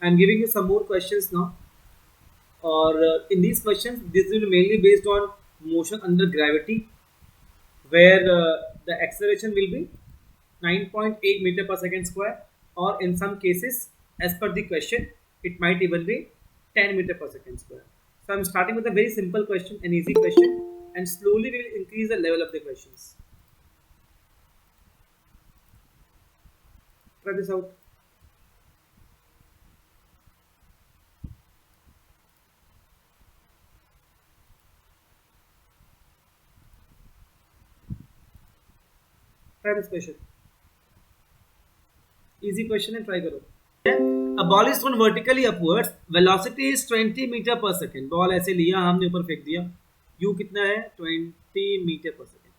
I'm giving you some more questions now. Or in these questions, this will be mainly based on motion under gravity, where the acceleration will be 9.8 meter per second square, or in some cases, as per the question, it might even be 10 meter per second square. So I'm starting with a very simple question, an easy question, and slowly we will increase the level of the questions. Try this out. Try this question. Easy question and try करो. A ball is thrown vertically upwards. Velocity is 20 meter per second. Ball ऐसे लिया, हमने ऊपर फेंक दिया. U कितना है? 20 meter per second.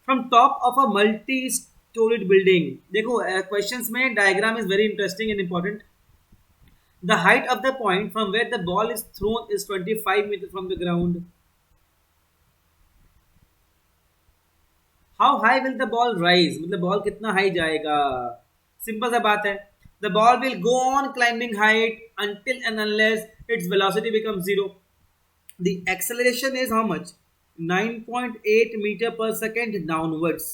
From top of a multi-storied building. देखो questions में diagram is very interesting and important. The height of the point from where the ball is thrown is 25 meters from the ground. How high will the ball rise? मतलब ball कितना high जाएगा? Simple सा बात है. The ball will go on climbing height until and unless its velocity becomes zero. The acceleration is how much? 9.8 meter per second downwards.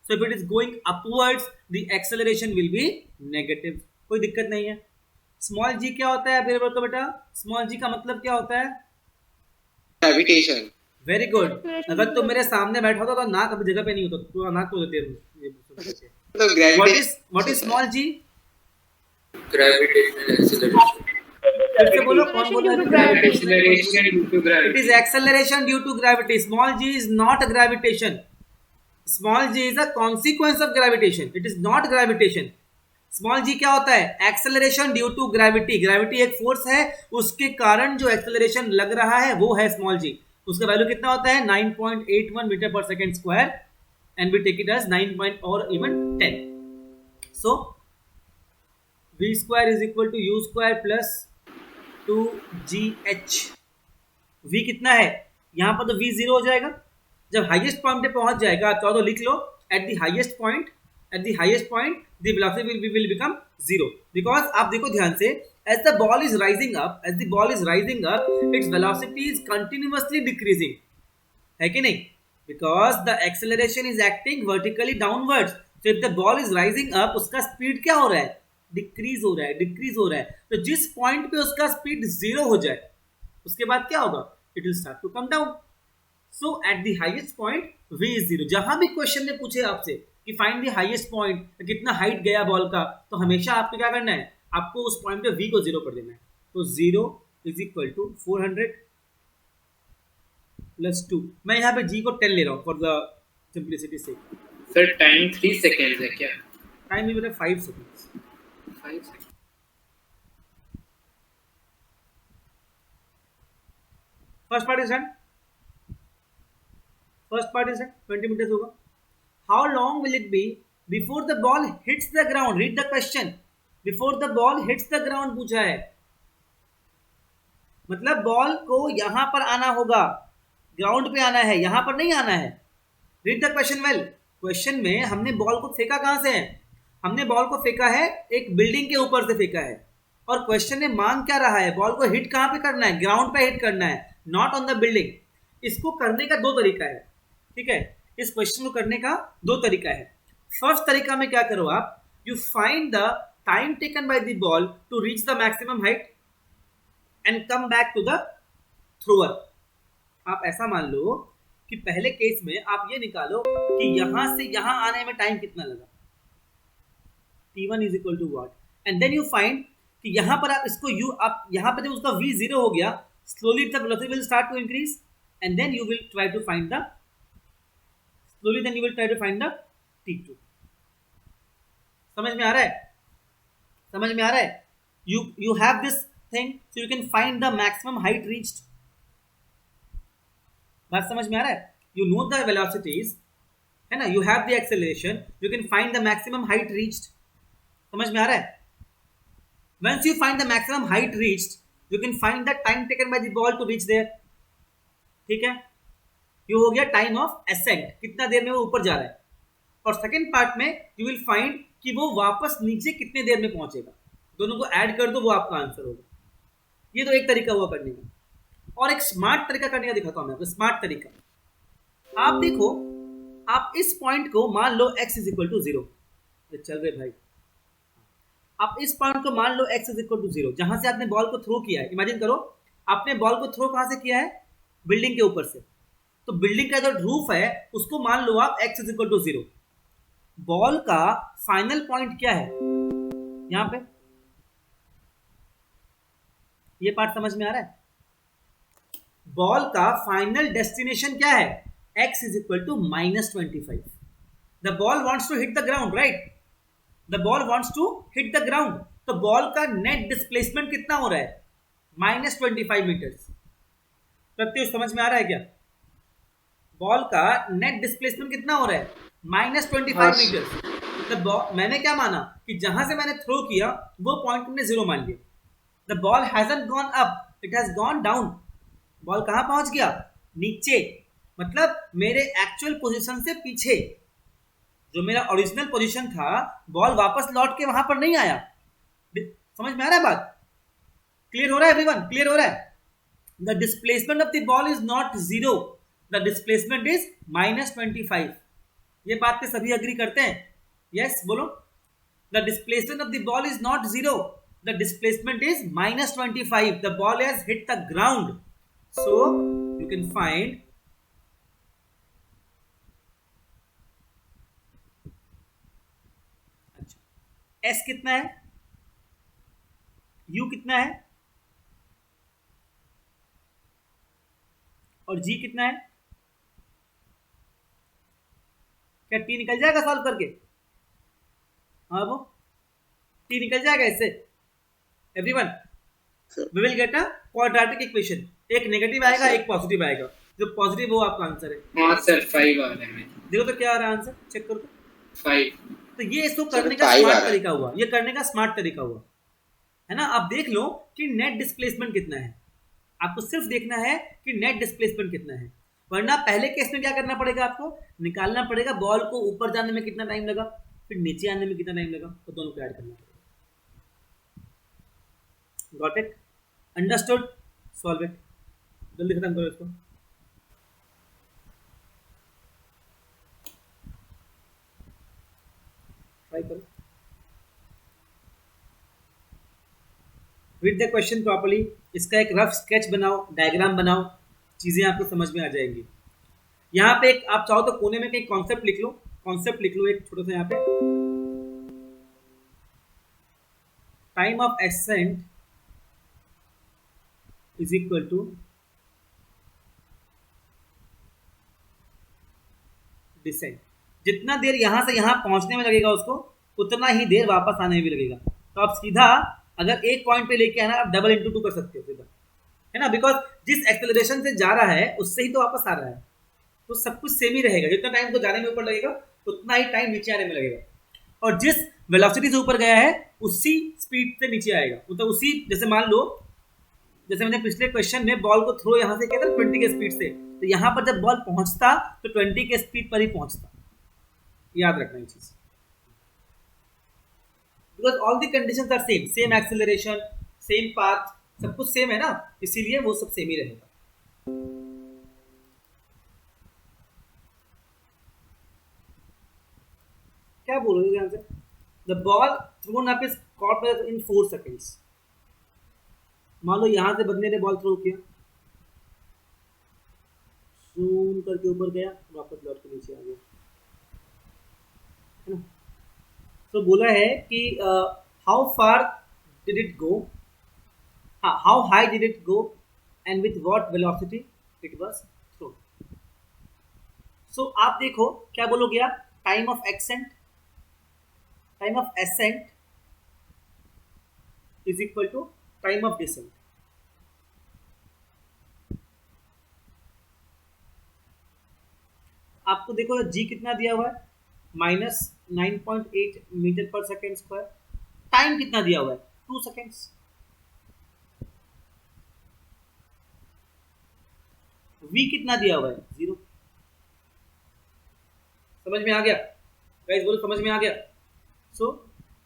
So if it is going upwards, the acceleration will be negative. कोई दिक्कत नहीं है. Small g क्या होता है? फिर बताओ बेटा. Small g का मतलब क्या होता है? Gravitation. Very good. अगर तुम मेरे सामने बैठा होता तो नाक अपनी जगह पे नहीं होता, पूरा नाक को देते. What is small g? Gravitational acceleration. फिर से बोलो, कौन बोल रहा है? Acceleration due to gravity. It is acceleration due to gravity. Small g is not a gravitation. Small g is a consequence of gravitation. It is not gravitation. Small g क्या होता है? Acceleration due to gravity. Gravity एक force है, उसके कारण जो acceleration लग रहा है वो है स्मॉल जी. उसका वैल्यू कितना होता है? 9.81 मीटर पर second square, and we take it as 9 और even 10. So v square is equal to u square plus 2gh. v कितना है? यहां पर तो v जीरो हो जाएगा. जब हाईएस्ट पॉइंट पे पहुंच जाएगा तो लिख लो at the highest point the velocity will become zero, because आप देखो ध्यान से, as the ball is rising up, its velocity is continuously decreasing, है कि नहीं? Because the acceleration is acting vertically downwards. So if the ball is rising up, उसका speed क्या हो रहा है? डिक्रीज हो रहा है. तो जिस पॉइंट पे उसका स्पीड जीरो हो जाए, उसके बाद क्या होगा? It will start to come down. So at the highest point v is zero. जहां भी क्वेश्चन ने पूछे आपसे कि फाइंड द हाईएस्ट पॉइंट, कितना हाइट गया बॉल का, तो हमेशा आपको क्या करना है? आपको उस पॉइंट पे v को जीरो कर देना है. तो 0 इज इक्वल टू 400 प्लस 2. मैं यहाँ पे g को 10 ले रहा हूँ फॉर द सिंप्लिसिटी से. सर टाइम 3 सेकेंड्स है क्या? टाइम भी मेरा 5 seconds. 5 second. First part is done. 20 meters होगा. How long will it be before the ball hits the ground? Read the question. Before the ball hits the ground पूछा है. मतलब ball को यहां पर आना होगा, ग्राउंड पे आना है, यहां पर नहीं आना है. Read the question well. Question में हमने बॉल को फेंका कहां से है? हमने बॉल को फेंका है एक बिल्डिंग के ऊपर से फेंका है. और क्वेश्चन ने मांग क्या रहा है? बॉल को हिट कहां पे करना है? ग्राउंड पे हिट करना है, नॉट ऑन द बिल्डिंग. इसको करने का 2 तरीका है. ठीक है, इस क्वेश्चन को करने का 2 तरीका है. फर्स्ट तरीका में क्या करो आप? You find the time taken by the ball to reach the maximum height and come back to the thrower. आप ऐसा मान लो कि पहले केस में आप ये निकालो कि यहां से यहां आने में टाइम कितना लगा. t1 is equal to what, and then you find कि यहां पर आप इसको आप यहां पर जब उसका v जीरो हो गया, slowly the velocity will start to increase, and then you will try to find the slowly then you will try to find the t2. समझ में आ रहा है? You have this thing, so you can find the maximum height reached. बात समझ में आ रहा है? You know the velocities, है ना? You have the acceleration, you can find the maximum height reached. समझ में आ रहा है? Once you find the maximum height reached, you can find the time taken by the ball to reach there. ठीक है? ये हो गया टाइम ऑफ एसेंट, कितना देर में वो ऊपर जा रहा है. और सेकंड पार्ट में यू विल फाइंड कि वो वापस नीचे कितने देर में पहुंचेगा. दोनों को ऐड कर दो, वो आपका आंसर होगा। ये तो एक तरीका हुआ करने का। और एक स्मार्ट तरीका करने का दिखाता हूं मैं आपको। स्मार्ट तरीका, आप देखो, आप इस पॉइंट को मान लो x इज इक्वल टू 0, चल रहे भाई, आप इस पॉइंट को मान लो x इज इक्वल टू 0, जहां से आपने बॉल को थ्रो किया है। इमेजिन करो आपने बॉल को थ्रो कहां से किया है, बिल्डिंग के ऊपर से। तो बिल्डिंग का जो रूफ है उसको मान लो आप x is equal to 0। Ball का फाइनल पॉइंट क्या है यहां पे, ये पार्ट समझ में आ रहा है? बॉल का फाइनल डेस्टिनेशन क्या है, x is equal to -25। The ball wants to hit the ground, right? The ball wants to hit the ground. तो बॉल का नेट डिस्प्लेसमेंट कितना हो रहा है, -25 मीटर्स। प्रत्युष समझ में आ रहा है क्या? बॉल का नेट डिस्प्लेसमेंट कितना हो रहा है, -25 मीटर्स। मैंने क्या माना कि जहां से मैंने थ्रो किया वो पॉइंट हमने 0 मान लिया। The ball hasn't gone up, it has gone down. Ball कहां पहुंच गया, नीचे, मतलब मेरे एक्चुअल पोजीशन से पीछे। जो मेरा ओरिजिनल पोजीशन था, बॉल वापस लौट के वहां पर नहीं आया। समझ में आ रहा है बात? क्लियर हो रहा है एवरीवन? क्लियर हो रहा है? The displacement of the ball is not 0, the displacement is -25। ये बात पे सभी अग्री करते हैं? यस बोलो। The displacement of the ball is not 0, the displacement is -25। The ball has hit the ground, so you can find S कितना है, U कितना है और G कितना है? क्या T निकल जाएगा सॉल्व करके? हाँ वो T निकल जाएगा इससे everyone. We will get a quadratic equation, एक नेगेटिव आएगा एक पॉजिटिव आएगा। जो पॉजिटिव वो आपका आंसर है। हाँ सर 5 आ रहा है। देखो तो क्या आ रहा है आंसर, चेक करो। 5। तो ये इसको करने का स्मार्ट तरीका हुआ, ये करने का स्मार्ट तरीका हुआ, है ना? आप देख लो कि नेट डिस्प्लेसमेंट कितना है, आपको सिर्फ देखना है कि नेट डिस्प्लेसमेंट कितना है। वरना पहले केस में क्या करना पड़ेगा, आपको निकालना पड़ेगा बॉल को ऊपर जाने में कितना टाइम लगा, फिर नीचे आने में कितना टाइम लगा, तो दोनों को ऐड करना पड़ेगा। Got it? Understood? Solve it, जल्दी खत्म करो इसको। ट्राई करो, रीड द क्वेश्चन प्रॉपर्ली। इसका एक रफ स्केच बनाओ, डायग्राम बनाओ, चीजें आपको समझ में आ जाएंगी। यहाँ पे एक आप चाहो तो कोने में कहीं कॉन्सेप्ट लिख लो, कॉन्सेप्ट लिख लो एक छोटा सा यहाँ पे। Time of ascent is equal to descent. जितना देर यहाँ से यहाँ पहुंचने में लगेगा उसको, उतना ही देर वापस आने में भी लगेगा। तो आप सीधा अगर एक पॉइंट पे लेके आना, आप डबल इंटू 2 कर सकते हो सीधा, है ना? बिकॉज जिस एक्सेलरेशन से जा रहा है उससे ही तो वापस आ रहा है, तो सब कुछ सेम ही रहेगा। जितना टाइम को जाने में ऊपर लगेगा उतना ही टाइम नीचे आने में लगेगा, और जिस वेलोसिटी से ऊपर गया है उसी स्पीड से नीचे आएगा। मतलब उसी, जैसे मान लो, जैसे मैंने पिछले क्वेश्चन में बॉल को थ्रो यहाँ से किया था 20 के स्पीड से, तो यहाँ पर जब बॉल पहुंचता तो 20 के स्पीड पर ही पहुंचता। याद रखना ये चीज, because all the conditions are same, same acceleration, same path, सब कुछ सेम है ना, इसीलिए वो सब सेम ही रहेगा। क्या बोलोगे answer? The ball throne up is caught in 4 seconds. मान लो यहां से बंदे ने बॉल थ्रो किया, जूम करके ऊपर गया, वापस लौट के नीचे आ गया, है ना? तो बोला है कि how far did it go, how high did it go and with what velocity it was thrown. So आप देखो क्या बोलोगे आप, time of ascent, time of ascent is equal to time of descent। आपको देखो g कितना दिया हुआ है, -9.8 मीटर पर सेकेंड स्क्वायर। टाइम कितना दिया हुआ है, 2 सेकेंड्स। v कितना दिया हुआ है, 0। समझ में आ गया गाइस? बोलो समझ में आ गया? So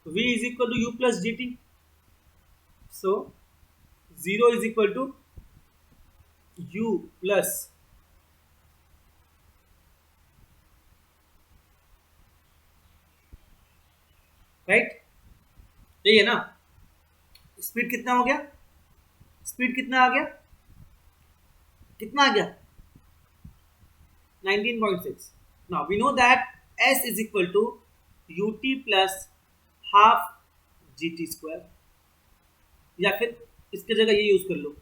v is equal to u plus gt। So 0 is equal to u plus right, यही है ना। स्पीड कितना हो गया, स्पीड कितना आ गया, कितना आ गया 19.6। Now we know that s is equal to ut plus half gt square, या फिर इसके जगह ये यूज कर लो,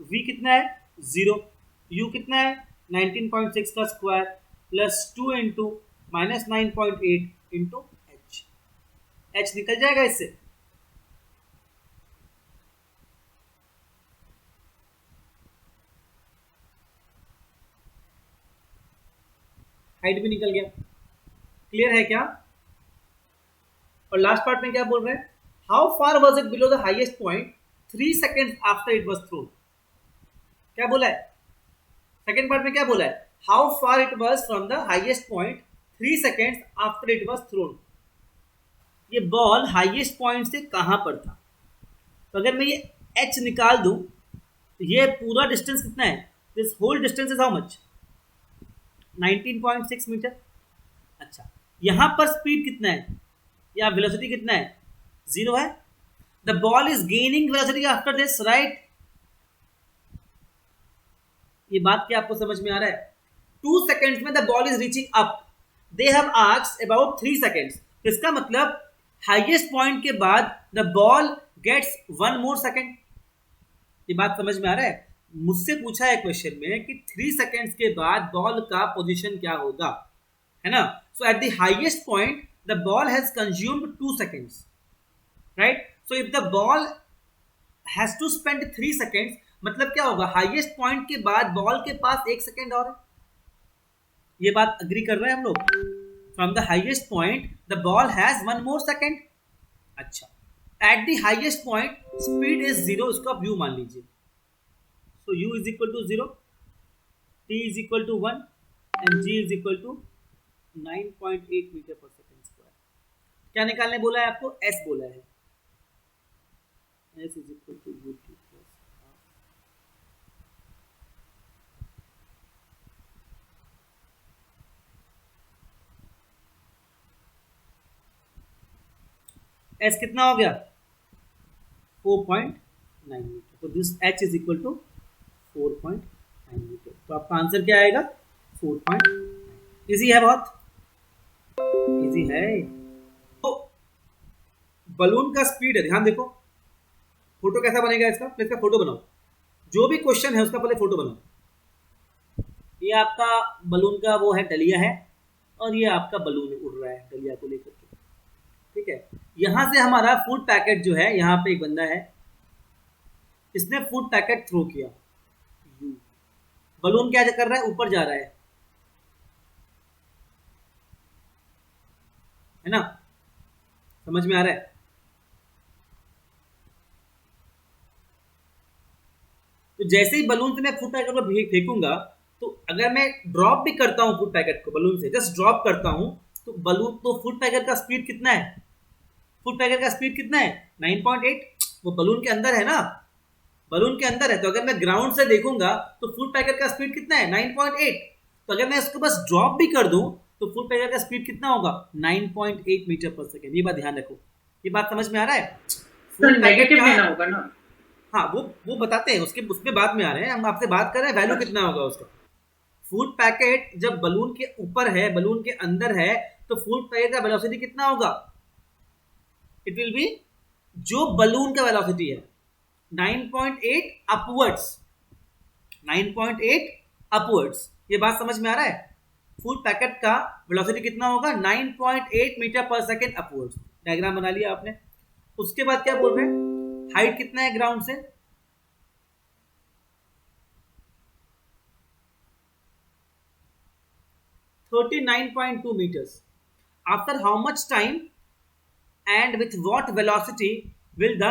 v कितना है 0, u कितना है 19.6 का square plus 2 into minus 9.8 into h, h निकल जाएगा इससे। हाइट भी निकल गया, क्लियर है क्या। और लास्ट पार्ट में क्या बोल रहे हैं, how far was it below the highest point 3 second after it was throne. क्या बोला है सेकेंड पार्ट में, क्या बोला है, how far it was from the highest point 3 second after it was throne. ये बॉल हाइएस्ट पॉइंट से कहां पर था, तो अगर मैं ये h निकाल दूं तो ये पूरा डिस्टेंस कितना है, this whole distance is how much 19.6 meter. अच्छा, यहां पर स्पीड कितना है या वेलोसिटी कितना है, 0 है। The ball is gaining velocity after this, right. ये बात क्या आपको समझ में आ रहा है, 2 सेकेंड्स में the ball is reaching up, they have asked about 3 seconds, तो इसका मतलब हाईएस्ट पॉइंट के बाद the ball gets 1 more second. ये बात समझ में आ रहा है, मुझसे पूछा है क्वेश्चन में कि 3 सेकेंड्स के बाद बॉल का पोजीशन क्या होगा, है ना। So at the highest point the ball has consumed 2 seconds, right. So if the ball has to spend 3 seconds, मतलब क्या होगा, हाईएस्ट पॉइंट के बाद बॉल के पास 1 सेकेंड और है। ये बात अग्री कर रहे हैं हम लोग, from the highest point the ball has 1 more second. अच्छा, at the highest point speed is 0, इसको आप u मान लीजिए। So u is equal to 0, t is equal to 1 and g is equal to 9.8 metre पर second square. क्या निकालने बोला है आपको, s बोला है, s is equal to ut plus s कितना हो गया 4.9 मीटर, तो this h is equal to 4.9 metre. तो आपका आंसर क्या आएगा 4.9। इजी है, बहुत इजी है। तो बलून का स्पीड है, ध्यान देखो, फोटो कैसा बनेगा इसका, तो इसका फोटो बनाओ, जो भी क्वेश्चन है उसका पहले फोटो बनाओ। ये आपका बलून का वो है, डलिया है, और ये आपका बलून उड़ रहा है डलिया को लेकर के, ठीक है। यहां से हमारा फूड पैकेट जो है, यहां पे एक बंदा है, इसने फूड पैकेट थ्रो किया, बलून क्या कर रहा है, ऊपर जा रहा है ना, समझ में आ रहा है। तो जैसे ही बलून से मैं फूड पैकेट को फेंकूंगा, तो अगर मैं ड्रॉप भी करता हूं फूड पैकेट को, बलून से जस्ट ड्रॉप करता हूं, तो बलून, तो फूड पैकेट का स्पीड कितना है, फूड पैकेट का स्पीड कितना है 9.8, वो बलून के अंदर है ना, बलून के अंदर है। तो अगर मैं ग्राउंड से देखूंगा तो फूड पैकेट का स्पीड कितना है 9.8, तो अगर मैं इसको बस ड्रॉप भी कर दूं तो फूड पैकेट का स्पीड कितना होगा 9.8 मीटर पर सेकेंड। ये बात ध्यान रखो, ये बात समझ में आ रहा है। तो नेगेटिव लेना होगा ना, हाँ वो बताते हैं, उसके उसमें बाद में आ रहे हैं, हम आपसे बात कर रहे हैं वैल्यू कितना होगा उसका। फूड पैकेट जब बलून के ऊपर है, बलून के अंदर है, तो फूड पैकेट का वेलोसिटी कितना होगा, इट विल बी जो बलून का वेलोसिटी है 9.8 अपवर्ड्स, 9.8 अपवर्ड्स। ये बात समझ में आ रहा है, फूड पैकेट का वेलोसिटी कितना होगा 9.8 मीटर पर सेकेंड अपवर्ड्स। डायग्राम बना लिया आपने। उसके बाद क्या बोल रहे हैं, हाइट कितना है ग्राउंड से, $39.2 meters. After how much time and with what velocity will the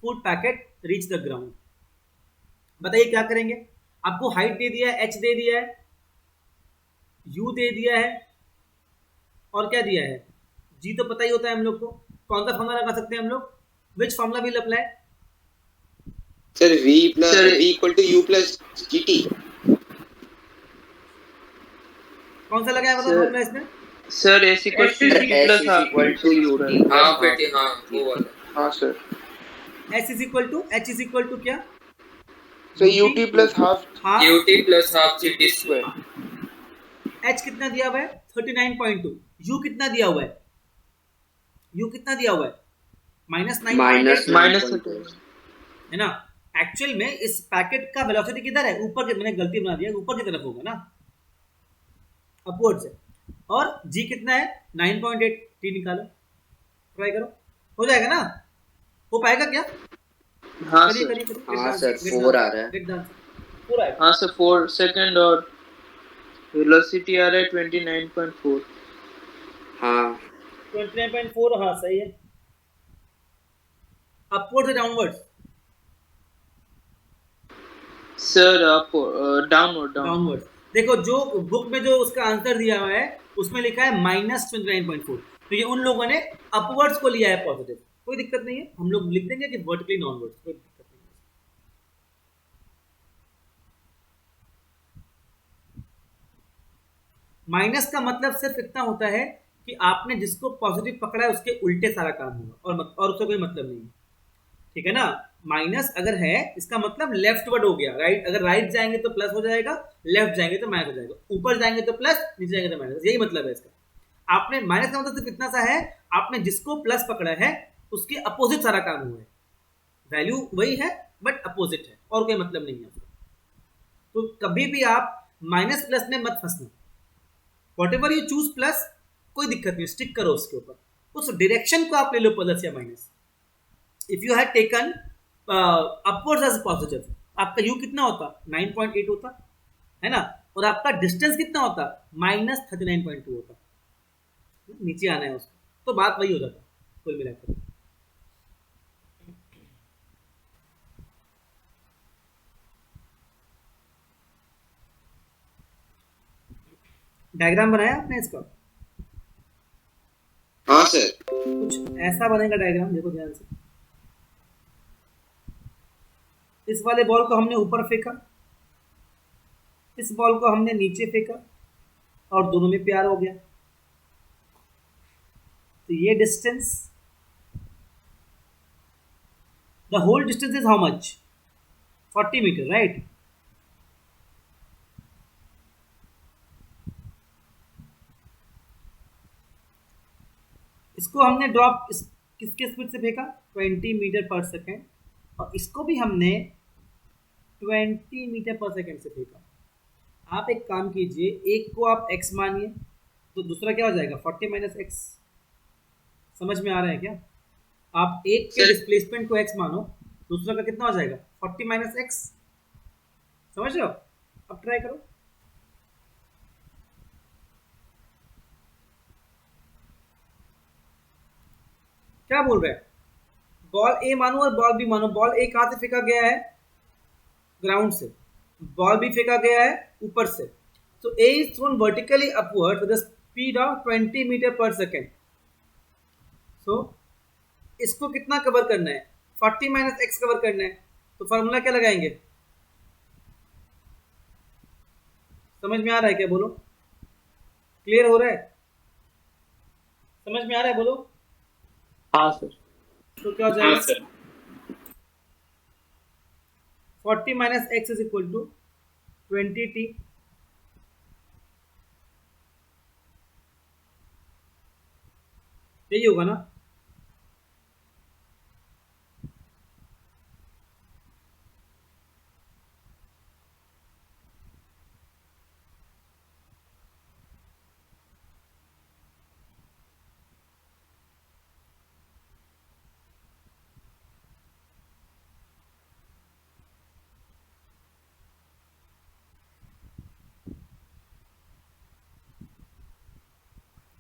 food packet reach the ground? बताइए क्या करेंगे। आपको हाइट दे दिया है, h दे दिया है, u दे दिया है, और क्या दिया है जी तो पता ही होता है हम लोग को, कौन सा फॉर्मूला लगा सकते हैं हम लोग, which formula will apply? Sir v equal to u plus gt। कौन सा लगाया मतलब सर फॉर्मूला इसमें? Sir s equal to S g plus half equal to ut। हाँ बेटे हाँ वो वाला। हाँ sir. S is equal to H is equal to क्या? सो ut प्लस हाफ हाँ, ut plus half gt square. H कितना दिया हुआ है? 39.2। U कितना दिया हुआ है? U कितना दिया हुआ है? -9 माइनस है ना। एक्चुअल में इस पैकेट का वेलोसिटी किधर है? ऊपर की, मैंने गलती बना दिया, ऊपर की तरफ होगा ना, अपवर्ड से। और G कितना है? 9.8। T निकालो, ट्राई करो, हो जाएगा ना? हो पाएगा क्या? हाँ करिए सर। करिए। हाँ सर 4 आ रहा है। पूरा है। हाँ सर 4 सेकंड और वेलोसिटी आ रहा है 29.4। हाँ 29.4, हाँ सही है। अपवर्ड से downward? Sir up downward downward. देखो जो बुक में जो उसका आंसर दिया हुआ है उसमें लिखा है -29.4, तो ये उन लोगों ने अपवर्ड्स को लिया है पॉजिटिव। कोई दिक्कत नहीं है, हम लोग लिख देंगे कि वर्टिकली डाउनवर्ड्स, कोई दिक्कत नहीं है। माइनस का मतलब सिर्फ इतना होता है कि आपने जिसको पॉजिटिव पकड़ा है उसके उल्टे सारा काम होगा, और उससे कोई मतलब नहीं है, ठीक है ना। माइनस अगर है इसका मतलब लेफ्टवर्ड हो गया, राइट अगर राइट जाएंगे तो प्लस हो जाएगा, लेफ्ट जाएंगे तो माइनस हो जाएगा, ऊपर जाएंगे तो प्लस, नीचे जाएंगे तो माइनस, यही मतलब है इसका। आपने माइनस का मतलब सिर्फ इतना सा है, आपने जिसको प्लस पकड़ा है उसके अपोजिट सारा काम हुआ है, वैल्यू वही है बट अपोजिट है, और कोई मतलब नहीं है उसका। तो कभी भी आप माइनस प्लस में मत फंसना, whatever you choose plus, कोई दिक्कत नहीं, स्टिक करो उसके ऊपर, उस डायरेक्शन को आप ले लो प्लस या minus. If you had taken upwards as positive, आपका u कितना होता? 9.8 होता है ना, और आपका डिस्टेंस कितना होता? -39.2 होता। नीचे आना है उसको, तो बात वही हो जाता कुल मिलाकर। डायग्राम बनाया आपने इसका? हाँ सर। कुछ ऐसा बनेगा डायग्राम, देखो ध्यान से। इस वाले बॉल को हमने ऊपर फेंका, इस बॉल को हमने नीचे फेंका, और दोनों में प्यार हो गया। तो ये distance, the whole distance is how much? 40 metre, right. इसको हमने ड्रॉप किसके स्पीड से फेंका? 20 मीटर पर सेकेंड, और इसको भी हमने 20 मीटर पर सेकेंड से फेंका। आप एक काम कीजिए, एक को आप x मानिए तो दूसरा क्या हो जाएगा? 40 माइनस एक्स। समझ में आ रहा है क्या? आप एक के डिस्प्लेसमेंट को x मानो, दूसरा का कितना हो जाएगा? 40 माइनस एक्स। समझ रहे हो? अब ट्राई करो। क्या बोल रहे हैं? बॉल ए मानो और बॉल बी मानो। बॉल ए कहां से फेंका गया है? ग्राउंड से। बॉल भी फेंका गया है ऊपर से। तो A is thrown vertically upward with the speed of 20 metre पर सेकेंड। सो इसको कितना कवर करना है? 40 माइनस एक्स कवर करना है। तो फॉर्मूला क्या लगाएंगे? समझ में आ रहा है क्या? बोलो, क्लियर हो रहा है? समझ में आ रहा है? बोलो। हाँ सर। तो क्या हो जाएगा? 40 minus x is equal to 20t। यही होगा ना?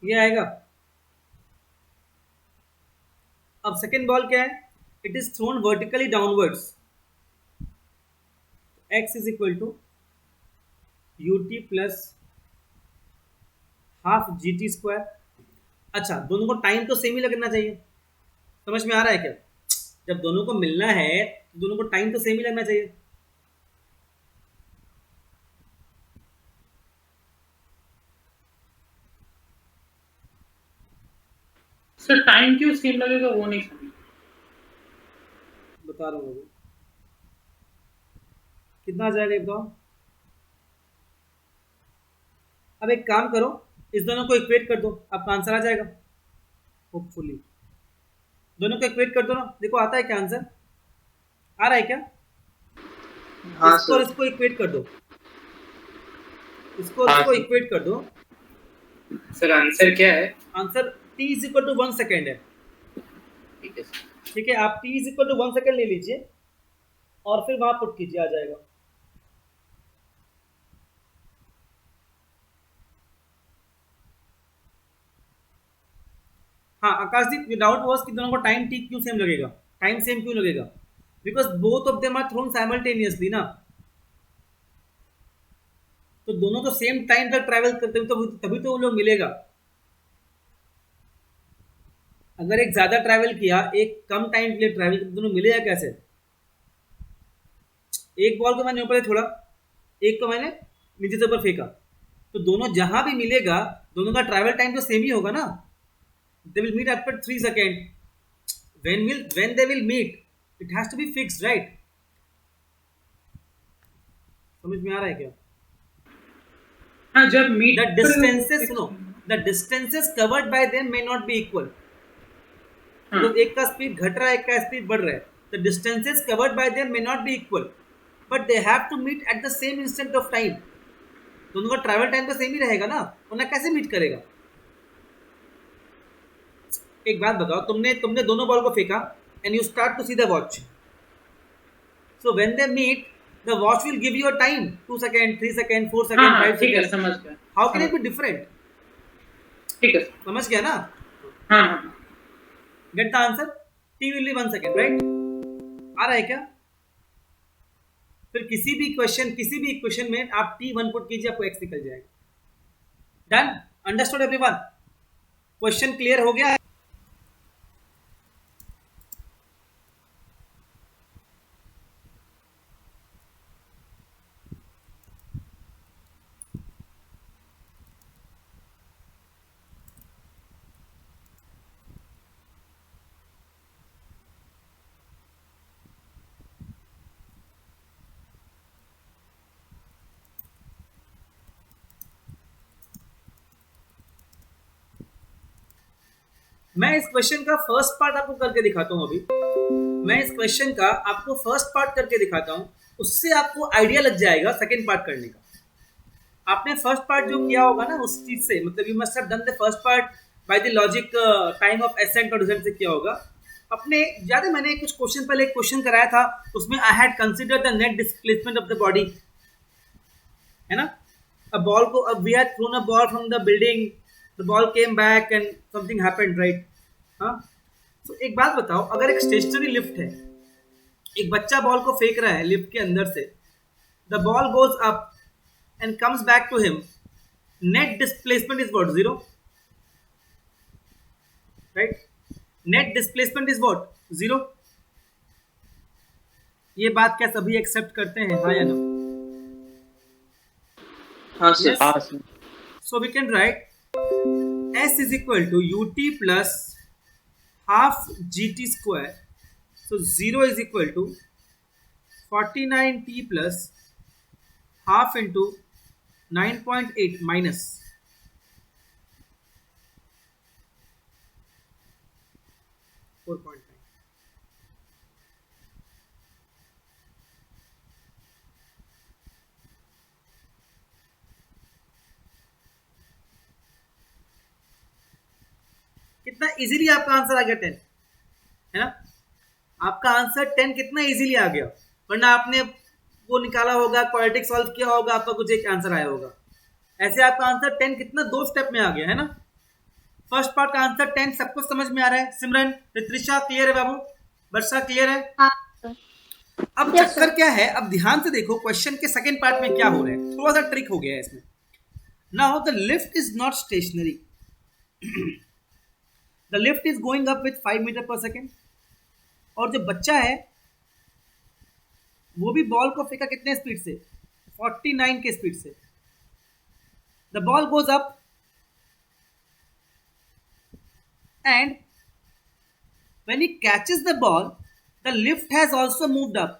ये आएगा। अब सेकेंड बॉल क्या है? It is thrown vertically downwards. x is equal to ut plus half gt square. अच्छा, दोनों को टाइम तो सेम ही लगना चाहिए। समझ में आ रहा है क्या? जब दोनों को मिलना है तो दोनों को टाइम तो सेम ही लगना चाहिए। सर टाइम क्यों सेम लगेगा वो नहीं समझ। बता रहा हूँ, कितना आ जाएगा ये बताओ। अब एक काम करो, इस दोनों को इक्वेट कर दो, आपका आंसर आ जाएगा होपफुली। दोनों को इक्वेट कर दो ना, देखो आता है क्या आंसर, आ रहा है क्या? हाँ इसको और सर। इसको इक्वेट कर दो, इसको और इसको इक्वेट कर दो। सर आंसर क्या है? Answer t is equal to 1 second है। ठीक है सर। ठीक है, आप t is equal to 1 second ले लीजिए और फिर वहां पुट कीजिए, आ जाएगा। हाँ आकाशदीप, डाउट वाज कि दोनों को टाइम t क्यों सेम लगेगा, टाइम सेम क्यों लगेगा? Because both of them are thrown simultaneously ना, तो दोनों तो सेम टाइम तक ट्रैवल करते हैं, तो तभी तो वो लोग मिलेगा। अगर एक ज्यादा ट्रैवल किया, एक कम टाइम के लिए ट्रैवल किया, दोनों मिलेगा कैसे? एक बॉल को मैंने ऊपर छोड़ा, एक को मैंने नीचे से ऊपर फेंका, तो दोनों जहां भी मिलेगा दोनों का ट्रैवल टाइम तो सेम ही होगा ना। They will meet after 3 second, when they will meet it has to be fixed, right? समझ में आ रहा है क्या? हाँ जब मीट The distances, सुनो, the distances covered by them may not be equal. हाँ, तो एक का स्पीड घट रहा है, एक का स्पीड बढ़ रहा है, the distances covered by them may not be equal, but they have to meet at the same instant of time. दोनों का ट्रैवल टाइम तो सेम ही रहेगा ना, वरना कैसे मीट करेगा? एक बात बताओ, तुमने दोनों बॉल को फेंका and you start to see the watch, so when they meet the watch will give you a time, 2 second, 3 second, 4 second, हाँ 5 ठीक है सेकंड। समझ गया। How can it be different? ठीक है सर। समझ गया ना? हाँ हाँ get the answer, t will be 1 second, right? आ रहा है क्या? फिर किसी भी इक्वेशन में आप t1 पुट कीजिए, आपको x निकल जाएगा। Done? Understood everyone? Question clear हो गया? मैं इस क्वेश्चन का फर्स्ट पार्ट आपको करके दिखाता हूं। अभी मैं इस क्वेश्चन का आपको फर्स्ट पार्ट करके दिखाता हूं, उससे आपको आइडिया लग जाएगा सेकंड पार्ट करने का। आपने फर्स्ट पार्ट जो किया होगा ना उस चीज से, मतलब you must have done the first part by the logic time of accent और डिसेंट से किया होगा। अपने याद है, मैंने कुछ क्वेश्चन पहले एक क्वेश्चन कराया था, उसमें I had consider the net displacement of the body, है ना? अ बॉल को, we had thrown a ball from the building, the ball came back and something happened, right? हाँ, तो एक बात बताओ, अगर एक स्टेशनरी लिफ्ट है, एक बच्चा बॉल को फेंक रहा है लिफ्ट के अंदर से, the ball goes up and comes back to him, net displacement is what? 0, right? Net displacement is what? 0। ये बात क्या सभी एक्सेप्ट करते हैं, हाँ या ना? हाँ सर। Yes. हाँ sir. So we can write S is equal to ut plus half gt square. So 0 is equal to 49t plus half into 9.8 minus 4.9. कितना इजीली आपका आंसर आ गया 10, है ना? आपका आंसर 10 कितना इजीली आ गया, वरना आपने वो निकाला होगा, क्वाड्रेटिक सॉल्व किया होगा, आपका कुछ एक आंसर आया होगा। ऐसे आपका आंसर 10 कितना 2 स्टेप में आ गया, है ना? फर्स्ट पार्ट का आंसर 10 सबको समझ में आ रहा है? सिमरन, रित्रिशा क्लियर है? बाबू, वर्षा क्लियर है? हाँ अब चक्कर क्या है, अब ध्यान से देखो क्वेश्चन के सेकंड पार्ट में क्या हो रहा है, थोड़ा सा ट्रिक हो गया है इसमें। Now the lift is not stationary, the lift is going up with 5 metre पर सेकेंड, और जो बच्चा है वो भी बॉल को फेंका कितने स्पीड से, 49 के स्पीड से. The ball goes up and when he catches the ball, the lift has also moved up.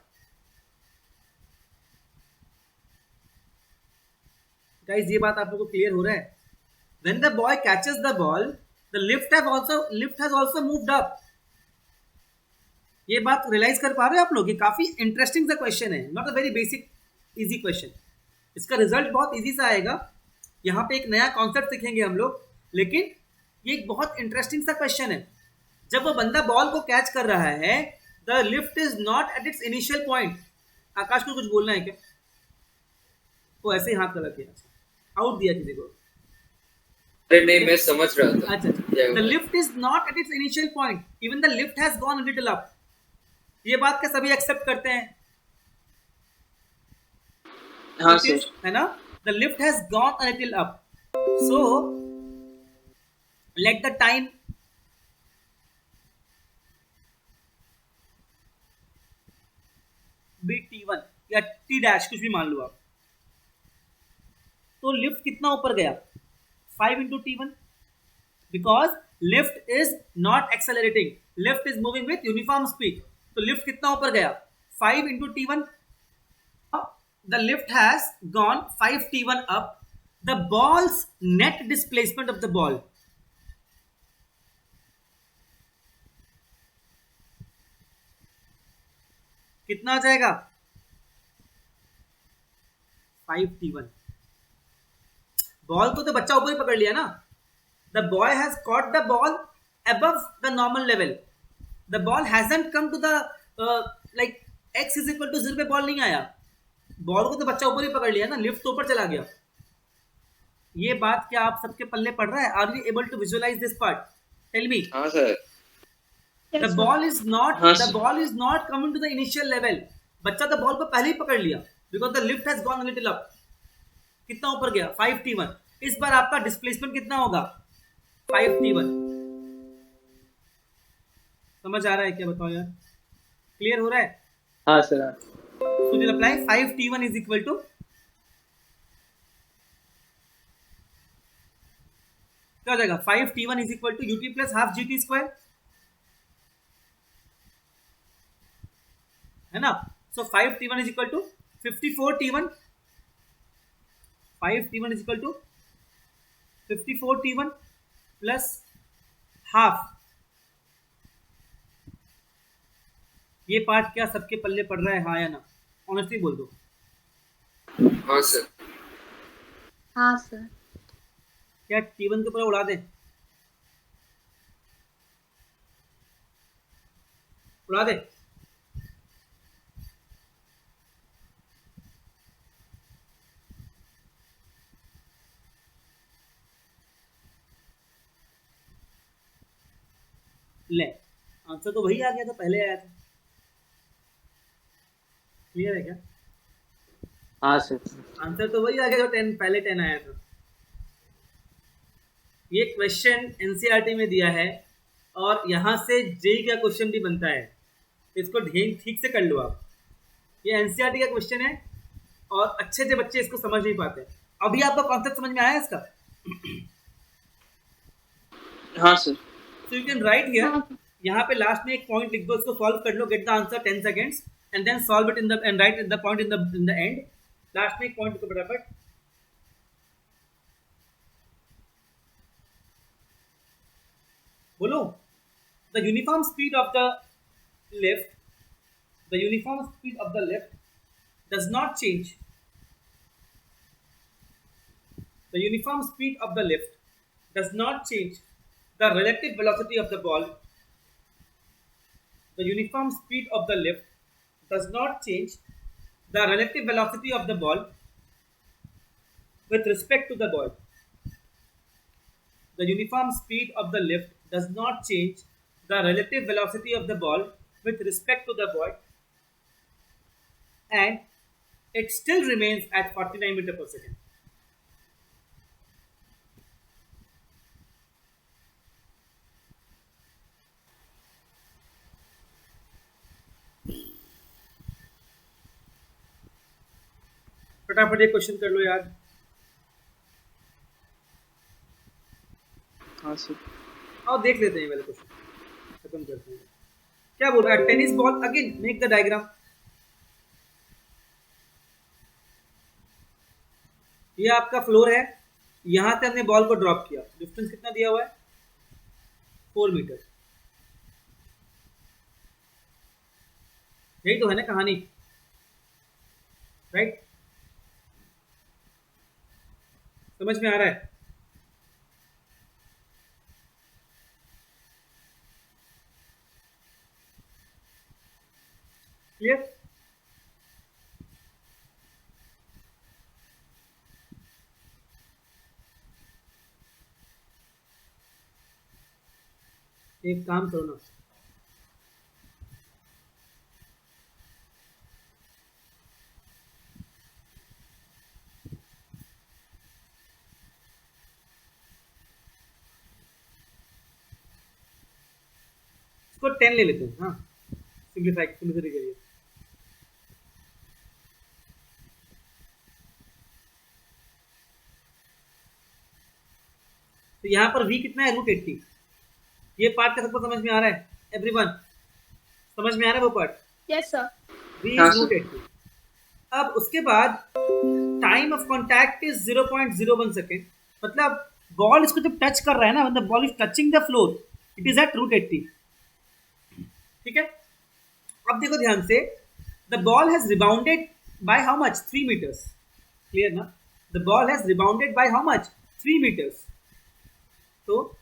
Guys, ये बात आप लोगों को क्लियर हो रहा है? When the boy catches the ball, the lift has also moved up. ये बात रियलाइज कर पा रहे हो आप लोग? ये काफी इंटरेस्टिंग सा क्वेश्चन है, not a very basic easy question. इसका रिजल्ट बहुत इजी सा आएगा. यहाँ पे एक नया कॉन्सेप्ट सीखेंगे हम लोग, लेकिन ये एक बहुत इंटरेस्टिंग सा क्वेश्चन है. जब वो बंदा बॉल को कैच कर रहा है, the lift is not at its initial point. Akash को कुछ बोलना है क्या? वो ऐसे ही हाथ लगा के आउट दिया किसी को. अरे नहीं, मैं समझ रहा था. अच्छा. The lift is not at its initial point, even the lift has gone a little up. ये बात क्या सभी एक्सेप्ट करते हैं? हाँ सर. है ना? The lift has gone a little up. So let the time be t1 या t डैश, कुछ भी मान लो आप. तो लिफ्ट कितना ऊपर गया? 5 into t1, because lift is not accelerating, lift is moving with uniform speed. तो लिफ्ट कितना ऊपर गया? 5 into t1. The lift has gone 5 t1 up. The ball's net displacement of the ball, कितना आ जाएगा? 5 t1. बॉल को तो बच्चा ऊपर ही पकड़ लिया ना. The boy has caught the ball above the normal level. The ball hasn't come to the like x is equal to 0 पे बॉल नहीं आया. बॉल को तो बच्चा ऊपर ही पकड़ लिया ना, लिफ्ट तो ऊपर चला गया. ये बात क्या आप सबके पल्ले पड़ रहा है? Are you able to visualise this part? Tell me. हाँ sir. The ball is not coming to the initial level. बच्चा तो बॉल को पहले ही पकड़ लिया, because the lift has gone a little up. कितना ऊपर गया? 5 t1. इस बार आपका डिस्प्लेसमेंट कितना होगा? 5 t1. समझ आ रहा है क्या? बताओ यार, क्लियर हो रहा है? हाँ sir. So we'll apply 5 t1 is equal to, क्या हो जाएगा? 5 t1 is equal to ut plus half gt square, है ना? So 5 t1 is equal to 54 t1. 5 t1 is equal to 54 t1 plus half. ये पार्ट क्या सबके पल्ले पड़ रहा है? हाँ या ना? ऑनेस्टली बोल दो. हाँ सर. हाँ सर. क्या t1 के ऊपर उड़ा दें? उड़ा दे. ले, आंसर तो वही आ गया था, पहले आया था. क्लियर है क्या? हाँ सर. आंसर तो वही आ गया जो पहले 10 आया था. ये क्वेश्चन एनसीईआरटी में दिया है, और यहाँ से जेई का क्वेश्चन भी बनता है. इसको ठीक से कर लो आप. ये एनसीईआरटी का क्वेश्चन है, और अच्छे से बच्चे इसको समझ नहीं पाते. अभी आपका कॉन्सेप्ट समझ में आया इसका? हाँ sir. So you can write here. यहाँ पे लास्ट में एक पॉइंट लिख दो, इसको सॉल्व कर लो, get the answer 10 seconds and then solve it in the and write the point in the end. Last में एक पॉइंट को फटाफट. बोलो. The uniform speed of the lift does not change. The uniform speed of the lift does not change the relative velocity of the ball. The uniform speed of the lift does not change the relative velocity of the ball with respect to the ball. The uniform speed of the lift does not change the relative velocity of the ball with respect to the ball, and it still remains at 49 meter per second. फटाफट एक question कर लो याद। हाँ sir. और देख लेते हैं वाले क्वेश्चन, खत्म करते हैं। क्या बोल रहा है? Tennis ball, again make the diagram. ये आपका फ्लोर है, यहां से हमने बॉल को ड्रॉप किया, डिस्टेंस कितना दिया हुआ है? 4 मीटर। यही तो है ना कहानी, राइट? समझ में आ रहा है? क्लियर? एक काम करो ना, इसको 10 ले लेते हैं। हाँ, सिंप्लीफाई के लिए। तो यहाँ पर v कितना है? √80। ये पार्ट का सबको समझ में आ रहा है? एवरीवन समझ में आ रहा है वो पार्ट? Yes sir. v हाँ, इज √80। अब उसके बाद time of contact is 0.01 second. मतलब बॉल इसको जब टच कर रहा है ना, मतलब ball is touching the floor, it is at √80। ठीक है, अब देखो ध्यान से, the ball has rebounded by how much? 3 metres. Clear ना? The ball has rebounded by how much? 3 metres. तो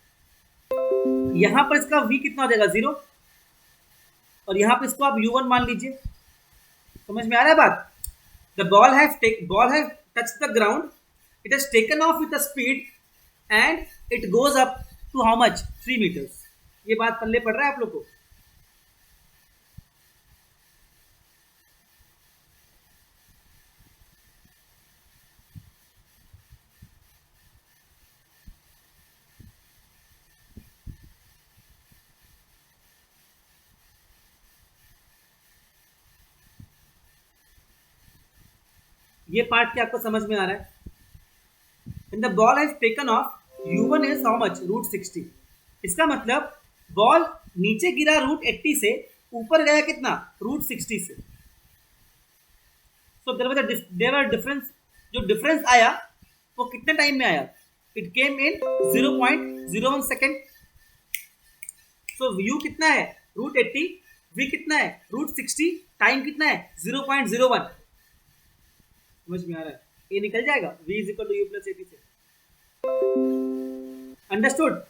यहां पर इसका v कितना हो जाएगा? 0। और यहां पर इसको आप u1 मान लीजिए। समझ में आ रहा है बात? The ball has touched the ground, it has taken off with the speed and it goes up to how much? 3 metres. ये बात पल्ले पड़ रहा है आप लोग को? ये पार्ट क्या आपको समझ में आ रहा है? When the ball has taken off, u1 is how much? √60। इसका मतलब बॉल नीचे गिरा √80 से, ऊपर गया कितना? √60 से। So there were difference. जो डिफरेंस आया वो कितने टाइम में आया? It came in 0.01 second. So u कितना है? √80। v कितना है? √60। टाइम कितना है? 0.01। समझ में आ रहा है? ये निकल जाएगा v is equal to u plus 80 से। अंडरस्टूड?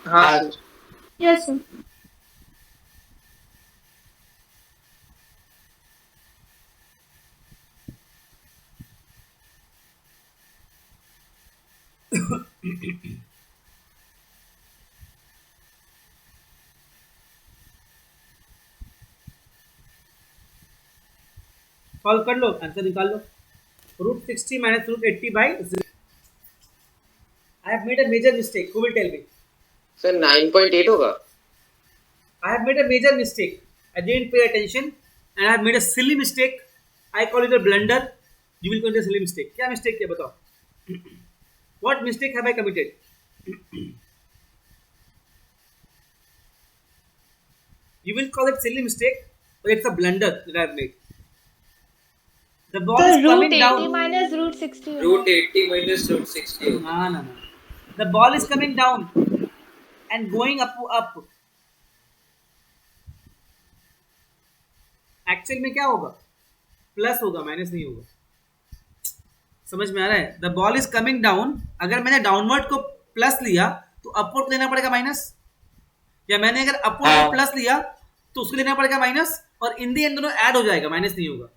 हाँ सर। Yes sir. सॉल्व कर लो, आंसर निकाल लो। √60 minus √80 by 0. I have made a major mistake. Who will tell me? Sir 9.8 होगा। I have made a major mistake. I didn't pay attention and I have made a silly mistake. I call it a blunder. You will call it a silly mistake. क्या mistake किया बताओ? What mistake have I committed? You will call it silly mistake, but it's a blunder that I have made. The ball तो is coming √80 down. Minus √60 √80 minus √60 होगा। No, no, no. The ball is coming down and going up. Actual में क्या होगा? Plus होगा, minus नहीं होगा। समझ में आ रहा है? The ball is coming down. अगर मैंने डाउनवर्ड को प्लस लिया तो अपवर्ड लेना पड़ेगा माइनस, या मैंने अगर अपवर्ड को प्लस लिया तो उसको लेना पड़ेगा माइनस, और इन दी एंड दोनों ऐड हो जाएगा, माइनस नहीं होगा।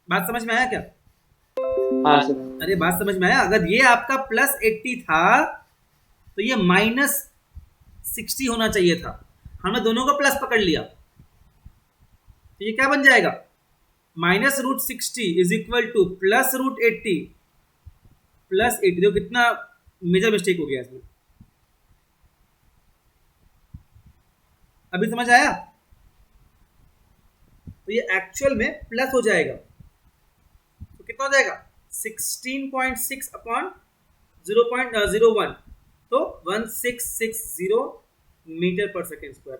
बात समझ में आया क्या? हाँ सर। अरे बात समझ में आया? अगर ये आपका प्लस 80 था तो ये माइनस 60 होना चाहिए था। हमने दोनों को प्लस पकड़ लिया, तो ये क्या बन जाएगा? Minus √60 is equal two plus √80 plus 80। देखो कितना मेजर मिस्टेक हो गया इसमें। अभी समझ आया? तो ये एक्चुअल में प्लस हो जाएगा, कितना हो जाएगा 16.6 अपॉन 0.01 तो 1660 मीटर पर सेकेंड स्क्वायर